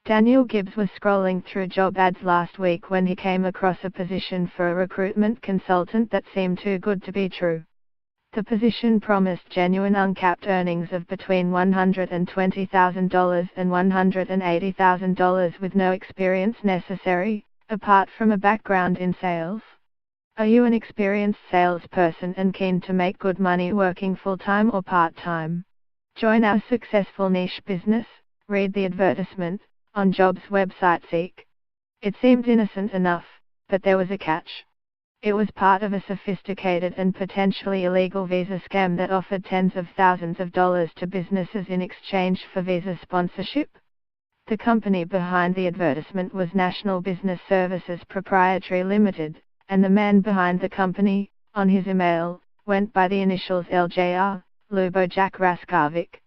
Daniel Gibbs was scrolling through job ads last week when he came across a position for a recruitment consultant that seemed too good to be true. The position promised genuine uncapped earnings of between $120,000 and $180,000 with no experience necessary, apart from a background in sales. Are you an experienced salesperson and keen to make good money working full-time or part-time? Join our successful niche business. Read the advertisement on jobs website Seek. It seemed innocent enough, but there was a catch. It was part of a sophisticated and potentially illegal visa scam that offered tens of thousands of dollars to businesses in exchange for visa sponsorship. The company behind the advertisement was National Business Services Proprietary Limited, and the man behind the company, on his email, went by the initials LJR, Ljubojak Raskovic.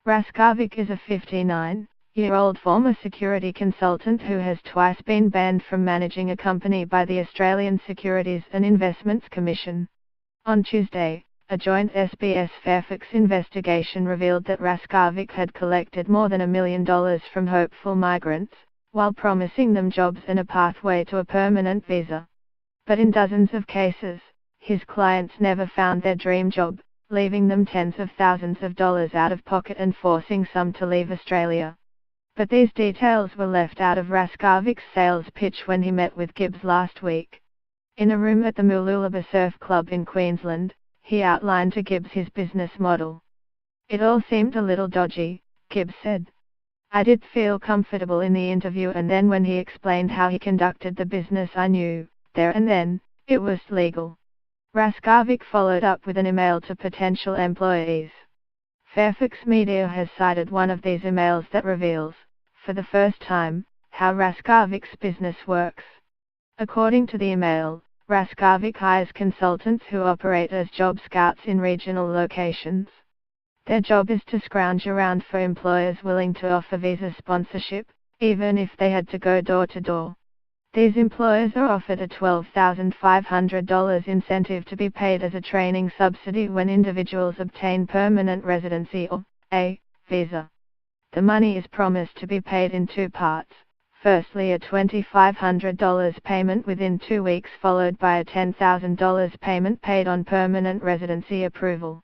Raskovic is a 59-year-old former security consultant who has twice been banned from managing a company by the Australian Securities and Investments Commission. On Tuesday, a joint SBS Fairfax investigation revealed that Raskovic had collected more than $1 million from hopeful migrants, while promising them jobs and a pathway to a permanent visa. But in dozens of cases, his clients never found their dream job, leaving them tens of thousands of dollars out of pocket and forcing some to leave Australia. But these details were left out of Raskovic's sales pitch when he met with Gibbs last week. In a room at the Mooloolaba Surf Club in Queensland, he outlined to Gibbs his business model. "It all seemed a little dodgy," Gibbs said. "I did feel comfortable in the interview, and then when he explained how he conducted the business I knew, there and then, it was legal." Raskovic followed up with an email to potential employees. Fairfax Media has cited one of these emails that reveals, for the first time, how Raskovic's business works. According to the email, Raskovic hires consultants who operate as job scouts in regional locations. Their job is to scrounge around for employers willing to offer visa sponsorship, even if they had to go door to door. These employers are offered a $12,500 incentive to be paid as a training subsidy when individuals obtain permanent residency or a visa. The money is promised to be paid in two parts. Firstly, a $2,500 payment within 2 weeks, followed by a $10,000 payment paid on permanent residency approval.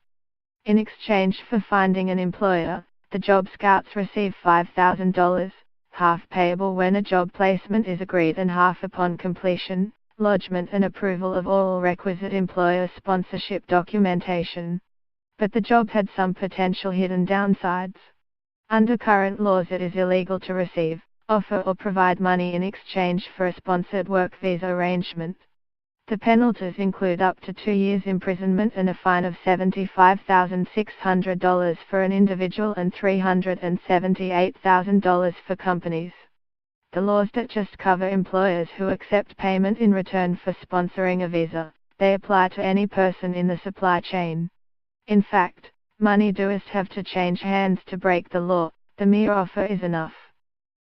In exchange for finding an employer, the job scouts receive $5,000. Half payable when a job placement is agreed and half upon completion, lodgement and approval of all requisite employer sponsorship documentation. But the job had some potential hidden downsides. Under current laws, it is illegal to receive, offer or provide money in exchange for a sponsored work visa arrangement. The penalties include up to 2 years imprisonment and a fine of $75,600 for an individual and $378,000 for companies. The laws don't just cover employers who accept payment in return for sponsoring a visa, they apply to any person in the supply chain. In fact, money does have to change hands to break the law. The mere offer is enough.